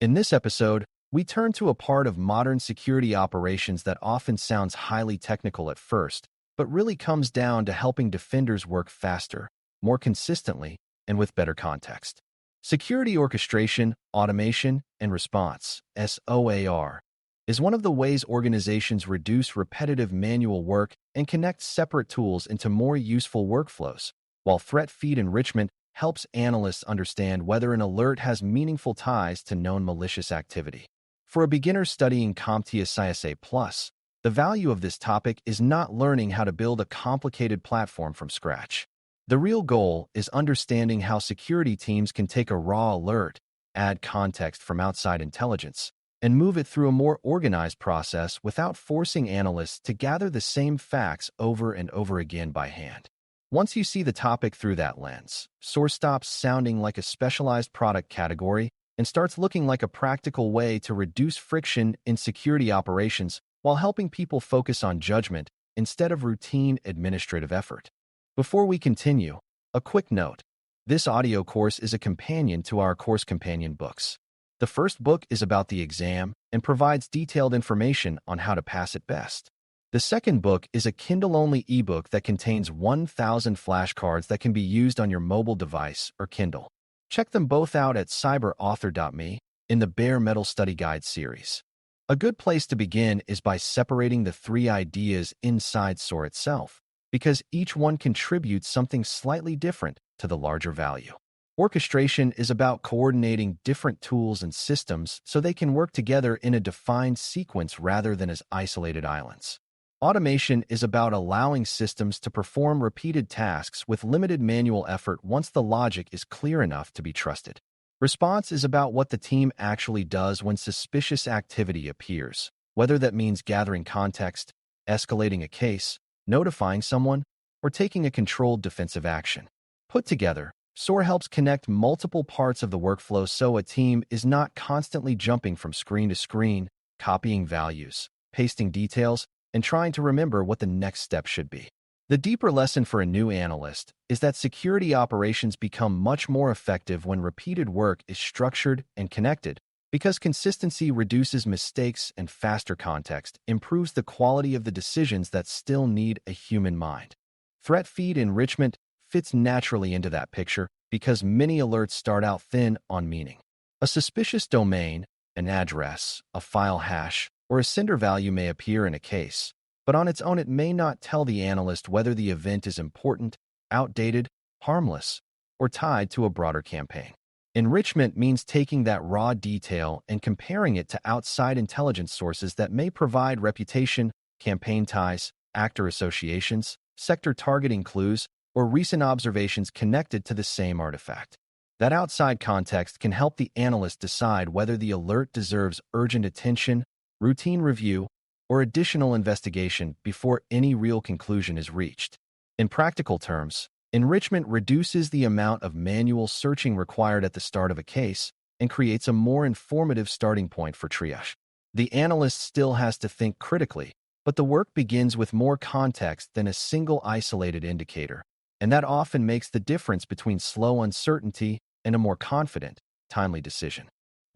In this episode, we turn to a part of modern security operations that often sounds highly technical at first, but really comes down to helping defenders work faster, more consistently, and with better context. Security orchestration, automation, and response, SOAR, is one of the ways organizations reduce repetitive manual work and connect separate tools into more useful workflows, while threat feed enrichment helps analysts understand whether an alert has meaningful ties to known malicious activity. For a beginner studying CompTIA CISA+, the value of this topic is not learning how to build a complicated platform from scratch. The real goal is understanding how security teams can take a raw alert, add context from outside intelligence, and move it through a more organized process without forcing analysts to gather the same facts over and over again by hand. Once you see the topic through that lens, SOAR stops sounding like a specialized product category and starts looking like a practical way to reduce friction in security operations while helping people focus on judgment instead of routine administrative effort. Before we continue, a quick note. This audio course is a companion to our course companion books. The first book is about the exam and provides detailed information on how to pass it best. The second book is a Kindle-only ebook that contains 1,000 flashcards that can be used on your mobile device or Kindle. Check them both out at cyberauthor.me in the Bare Metal Study Guide series. A good place to begin is by separating the three ideas inside SOAR itself, because each one contributes something slightly different to the larger value. Orchestration is about coordinating different tools and systems so they can work together in a defined sequence rather than as isolated islands. Automation is about allowing systems to perform repeated tasks with limited manual effort once the logic is clear enough to be trusted. Response is about what the team actually does when suspicious activity appears, whether that means gathering context, escalating a case, notifying someone, or taking a controlled defensive action. Put together, SOAR helps connect multiple parts of the workflow so a team is not constantly jumping from screen to screen, copying values, pasting details, and trying to remember what the next step should be. The deeper lesson for a new analyst is that security operations become much more effective when repeated work is structured and connected, because consistency reduces mistakes and faster context improves the quality of the decisions that still need a human mind. Threat feed enrichment fits naturally into that picture because many alerts start out thin on meaning. A suspicious domain, an address, a file hash, or a sender value may appear in a case, but on its own it may not tell the analyst whether the event is important, outdated, harmless, or tied to a broader campaign. Enrichment means taking that raw detail and comparing it to outside intelligence sources that may provide reputation, campaign ties, actor associations, sector targeting clues, or recent observations connected to the same artifact. That outside context can help the analyst decide whether the alert deserves urgent attention, routine review, or additional investigation before any real conclusion is reached. In practical terms, enrichment reduces the amount of manual searching required at the start of a case and creates a more informative starting point for triage. The analyst still has to think critically, but the work begins with more context than a single isolated indicator, and that often makes the difference between slow uncertainty and a more confident, timely decision.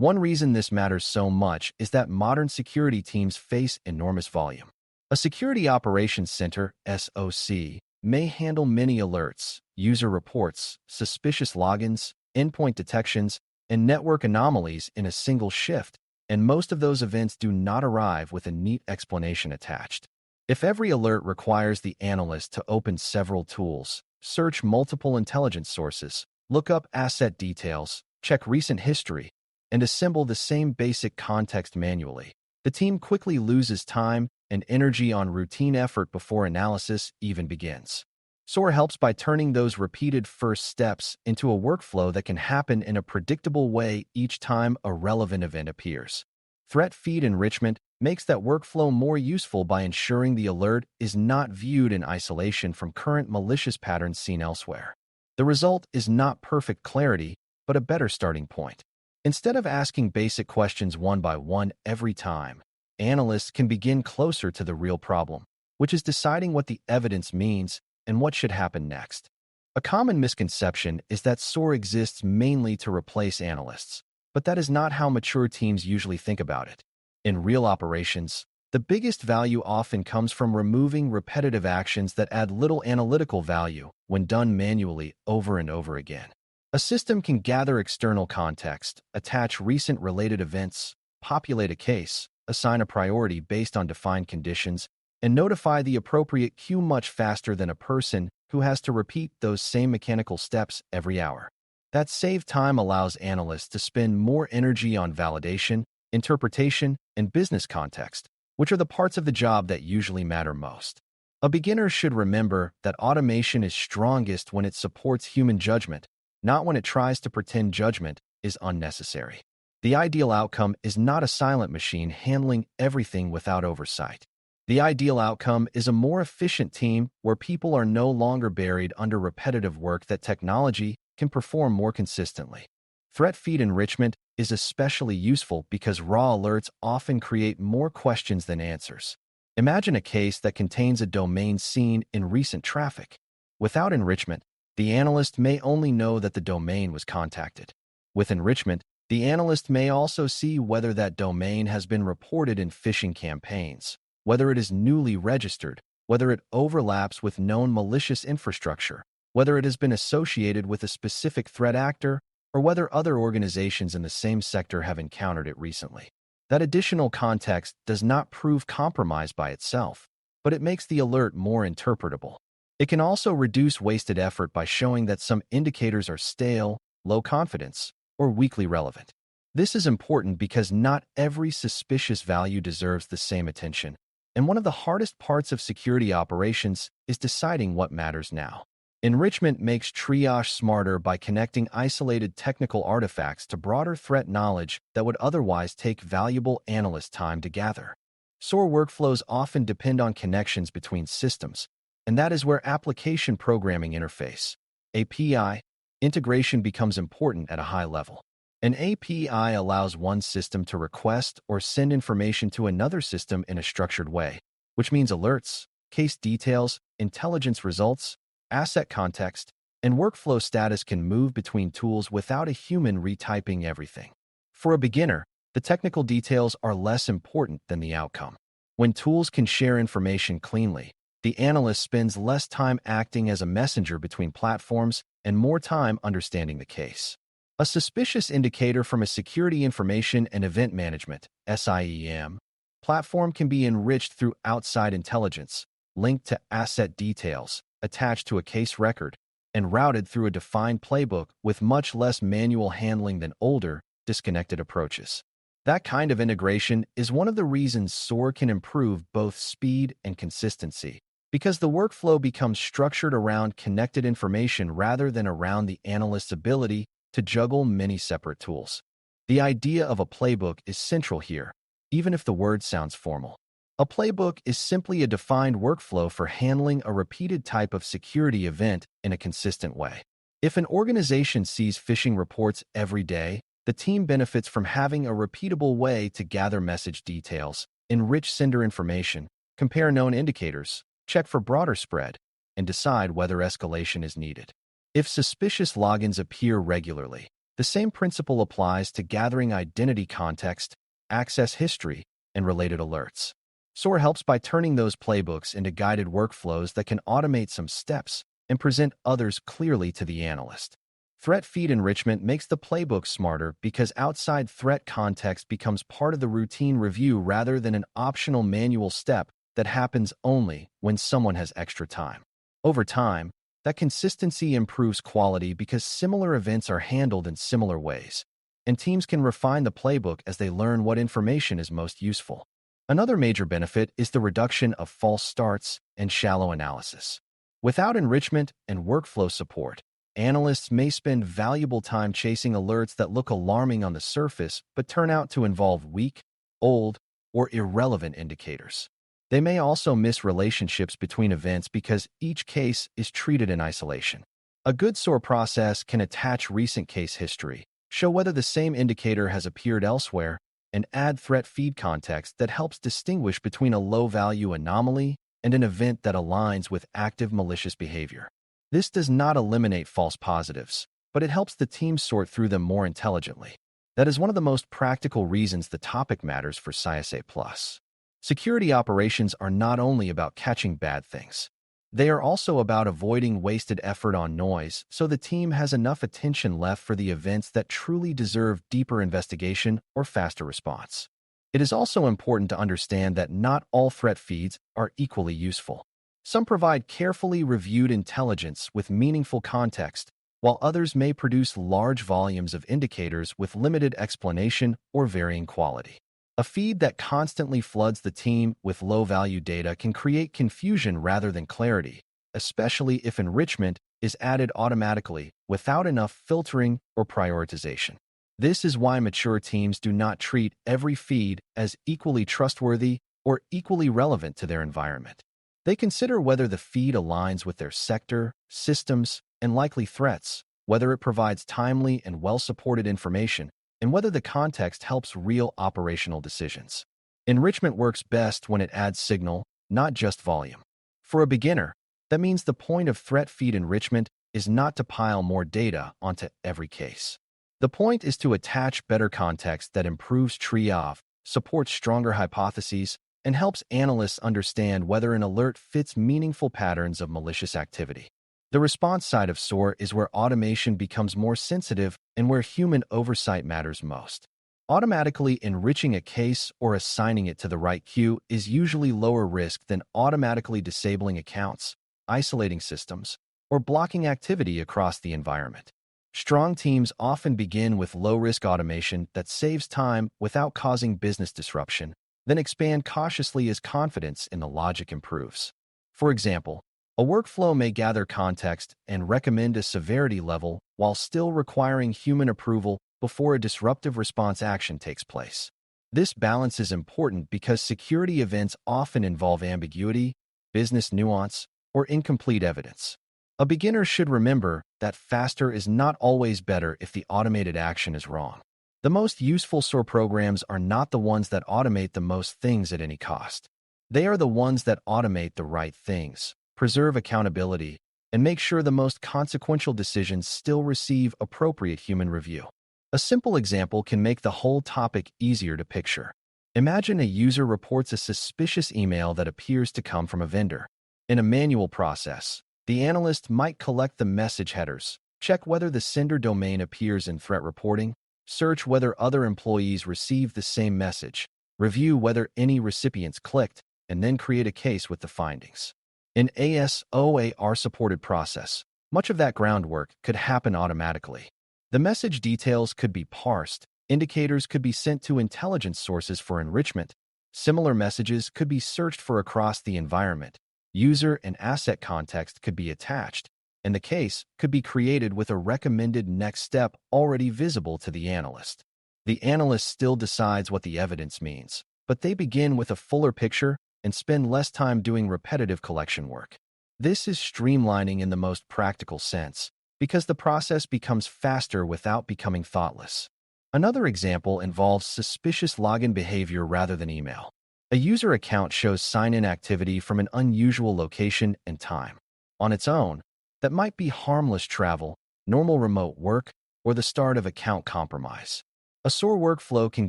One reason this matters so much is that modern security teams face enormous volume. A Security Operations Center, SOC, may handle many alerts, user reports, suspicious logins, endpoint detections, and network anomalies in a single shift, and most of those events do not arrive with a neat explanation attached. If every alert requires the analyst to open several tools, search multiple intelligence sources, look up asset details, check recent history, and assemble the same basic context manually, the team quickly loses time and energy on routine effort before analysis even begins. SOAR helps by turning those repeated first steps into a workflow that can happen in a predictable way each time a relevant event appears. Threat feed enrichment makes that workflow more useful by ensuring the alert is not viewed in isolation from current malicious patterns seen elsewhere. The result is not perfect clarity, but a better starting point. Instead of asking basic questions one by one every time, analysts can begin closer to the real problem, which is deciding what the evidence means and what should happen next. A common misconception is that SOAR exists mainly to replace analysts, but that is not how mature teams usually think about it. In real operations, the biggest value often comes from removing repetitive actions that add little analytical value when done manually over and over again. A system can gather external context, attach recent related events, populate a case, assign a priority based on defined conditions, and notify the appropriate queue much faster than a person who has to repeat those same mechanical steps every hour. That saved time allows analysts to spend more energy on validation, interpretation, and business context, which are the parts of the job that usually matter most. A beginner should remember that automation is strongest when it supports human judgment, not when it tries to pretend judgment is unnecessary. The ideal outcome is not a silent machine handling everything without oversight. The ideal outcome is a more efficient team where people are no longer buried under repetitive work that technology can perform more consistently. Threat feed enrichment is especially useful because raw alerts often create more questions than answers. Imagine a case that contains a domain seen in recent traffic. Without enrichment, the analyst may only know that the domain was contacted. With enrichment, the analyst may also see whether that domain has been reported in phishing campaigns, whether it is newly registered, whether it overlaps with known malicious infrastructure, whether it has been associated with a specific threat actor, or whether other organizations in the same sector have encountered it recently. That additional context does not prove compromise by itself, but it makes the alert more interpretable. It can also reduce wasted effort by showing that some indicators are stale, low confidence, or weakly relevant. This is important because not every suspicious value deserves the same attention, and one of the hardest parts of security operations is deciding what matters now. Enrichment makes triage smarter by connecting isolated technical artifacts to broader threat knowledge that would otherwise take valuable analyst time to gather. SOAR workflows often depend on connections between systems, and that is where application programming interface, API, integration becomes important at a high level. An API allows one system to request or send information to another system in a structured way, which means alerts, case details, intelligence results, asset context, and workflow status can move between tools without a human retyping everything. For a beginner, the technical details are less important than the outcome. When tools can share information cleanly, the analyst spends less time acting as a messenger between platforms and more time understanding the case. A suspicious indicator from a security information and event management (SIEM) platform can be enriched through outside intelligence, linked to asset details, attached to a case record, and routed through a defined playbook with much less manual handling than older, disconnected approaches. That kind of integration is one of the reasons SOAR can improve both speed and consistency, because the workflow becomes structured around connected information rather than around the analyst's ability to juggle many separate tools. The idea of a playbook is central here, even if the word sounds formal. A playbook is simply a defined workflow for handling a repeated type of security event in a consistent way. If an organization sees phishing reports every day, the team benefits from having a repeatable way to gather message details, enrich sender information, compare known indicators, check for broader spread, and decide whether escalation is needed. If suspicious logins appear regularly, the same principle applies to gathering identity context, access history, and related alerts. SOAR helps by turning those playbooks into guided workflows that can automate some steps and present others clearly to the analyst. Threat feed enrichment makes the playbook smarter because outside threat context becomes part of the routine review rather than an optional manual step that happens only when someone has extra time. Over time, that consistency improves quality because similar events are handled in similar ways, and teams can refine the playbook as they learn what information is most useful. Another major benefit is the reduction of false starts and shallow analysis. Without enrichment and workflow support, analysts may spend valuable time chasing alerts that look alarming on the surface but turn out to involve weak, old, or irrelevant indicators. They may also miss relationships between events because each case is treated in isolation. A good SOAR process can attach recent case history, show whether the same indicator has appeared elsewhere, and add threat feed context that helps distinguish between a low-value anomaly and an event that aligns with active malicious behavior. This does not eliminate false positives, but it helps the team sort through them more intelligently. That is one of the most practical reasons the topic matters for CSA+. Security operations are not only about catching bad things. They are also about avoiding wasted effort on noise so the team has enough attention left for the events that truly deserve deeper investigation or faster response. It is also important to understand that not all threat feeds are equally useful. Some provide carefully reviewed intelligence with meaningful context, while others may produce large volumes of indicators with limited explanation or varying quality. A feed that constantly floods the team with low-value data can create confusion rather than clarity, especially if enrichment is added automatically without enough filtering or prioritization. This is why mature teams do not treat every feed as equally trustworthy or equally relevant to their environment. They consider whether the feed aligns with their sector, systems, and likely threats, whether it provides timely and well-supported information, and whether the context helps real operational decisions. Enrichment works best when it adds signal, not just volume. For a beginner, that means the point of threat feed enrichment is not to pile more data onto every case. The point is to attach better context that improves triage, supports stronger hypotheses, and helps analysts understand whether an alert fits meaningful patterns of malicious activity. The response side of SOAR is where automation becomes more sensitive and where human oversight matters most. Automatically enriching a case or assigning it to the right queue is usually lower risk than automatically disabling accounts, isolating systems, or blocking activity across the environment. Strong teams often begin with low-risk automation that saves time without causing business disruption, then expand cautiously as confidence in the logic improves. For example, a workflow may gather context and recommend a severity level while still requiring human approval before a disruptive response action takes place. This balance is important because security events often involve ambiguity, business nuance, or incomplete evidence. A beginner should remember that faster is not always better if the automated action is wrong. The most useful SOAR programs are not the ones that automate the most things at any cost. They are the ones that automate the right things, preserve accountability, and make sure the most consequential decisions still receive appropriate human review. A simple example can make the whole topic easier to picture. Imagine a user reports a suspicious email that appears to come from a vendor. In a manual process, the analyst might collect the message headers, check whether the sender domain appears in threat reporting, search whether other employees received the same message, review whether any recipients clicked, and then create a case with the findings. In a SOAR-supported process, much of that groundwork could happen automatically. The message details could be parsed, indicators could be sent to intelligence sources for enrichment, similar messages could be searched for across the environment, user and asset context could be attached, and the case could be created with a recommended next step already visible to the analyst. The analyst still decides what the evidence means, but they begin with a fuller picture and spend less time doing repetitive collection work. This is streamlining in the most practical sense, because the process becomes faster without becoming thoughtless. Another example involves suspicious login behavior rather than email. A user account shows sign-in activity from an unusual location and time. On its own, that might be harmless travel, normal remote work, or the start of account compromise. A SOAR workflow can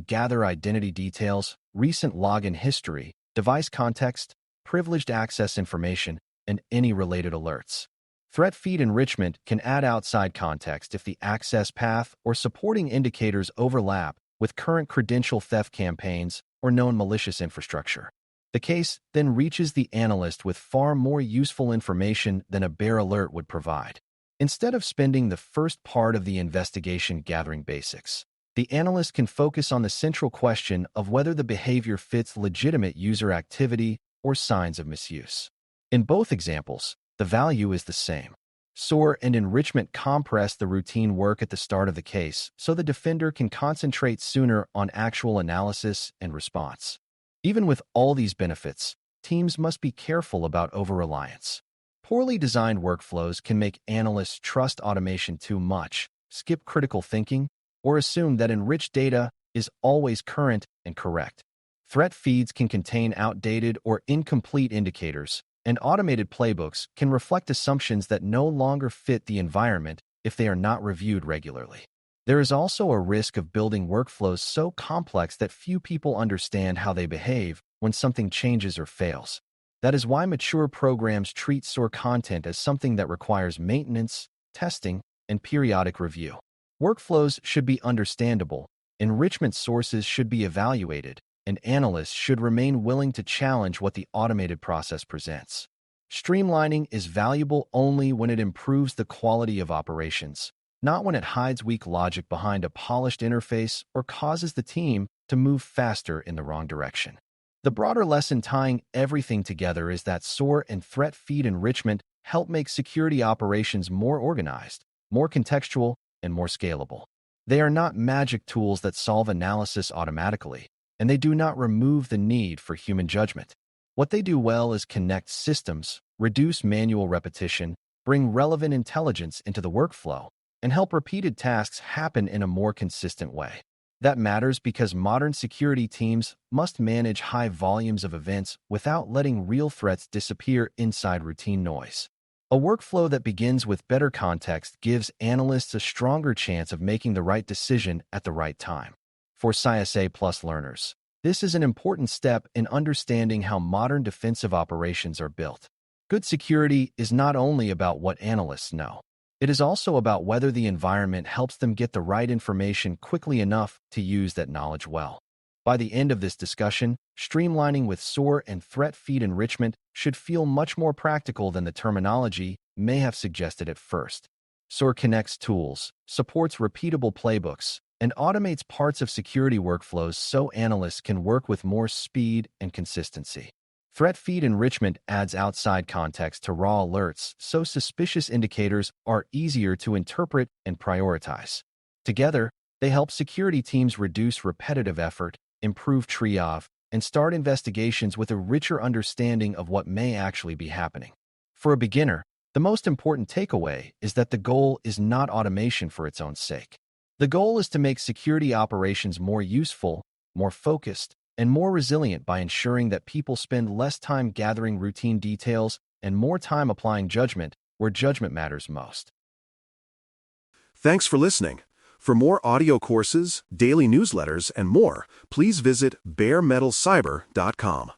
gather identity details, recent login history, device context, privileged access information, and any related alerts. Threat feed enrichment can add outside context if the access path or supporting indicators overlap with current credential theft campaigns or known malicious infrastructure. The case then reaches the analyst with far more useful information than a bare alert would provide. Instead of spending the first part of the investigation gathering basics, the analyst can focus on the central question of whether the behavior fits legitimate user activity or signs of misuse. In both examples, the value is the same. SOAR and enrichment compress the routine work at the start of the case so the defender can concentrate sooner on actual analysis and response. Even with all these benefits, teams must be careful about over-reliance. Poorly designed workflows can make analysts trust automation too much, skip critical thinking, or assume that enriched data is always current and correct. Threat feeds can contain outdated or incomplete indicators, and automated playbooks can reflect assumptions that no longer fit the environment if they are not reviewed regularly. There is also a risk of building workflows so complex that few people understand how they behave when something changes or fails. That is why mature programs treat SOAR content as something that requires maintenance, testing, and periodic review. Workflows should be understandable, enrichment sources should be evaluated, and analysts should remain willing to challenge what the automated process presents. Streamlining is valuable only when it improves the quality of operations, not when it hides weak logic behind a polished interface or causes the team to move faster in the wrong direction. The broader lesson tying everything together is that SOAR and threat feed enrichment help make security operations more organized, more contextual, and more scalable. They are not magic tools that solve analysis automatically, and they do not remove the need for human judgment. What they do well is connect systems, reduce manual repetition, bring relevant intelligence into the workflow, and help repeated tasks happen in a more consistent way. That matters because modern security teams must manage high volumes of events without letting real threats disappear inside routine noise. A workflow that begins with better context gives analysts a stronger chance of making the right decision at the right time. For CISA Plus learners, this is an important step in understanding how modern defensive operations are built. Good security is not only about what analysts know. It is also about whether the environment helps them get the right information quickly enough to use that knowledge well. By the end of this discussion, streamlining with SOAR and threat feed enrichment should feel much more practical than the terminology may have suggested at first. SOAR connects tools, supports repeatable playbooks, and automates parts of security workflows so analysts can work with more speed and consistency. Threat feed enrichment adds outside context to raw alerts so suspicious indicators are easier to interpret and prioritize. Together, they help security teams reduce repetitive effort, improve triage, and start investigations with a richer understanding of what may actually be happening. For a beginner, the most important takeaway is that the goal is not automation for its own sake. The goal is to make security operations more useful, more focused, and more resilient by ensuring that people spend less time gathering routine details and more time applying judgment where judgment matters most. Thanks for listening. For more audio courses, daily newsletters, and more, please visit baremetalcyber.com.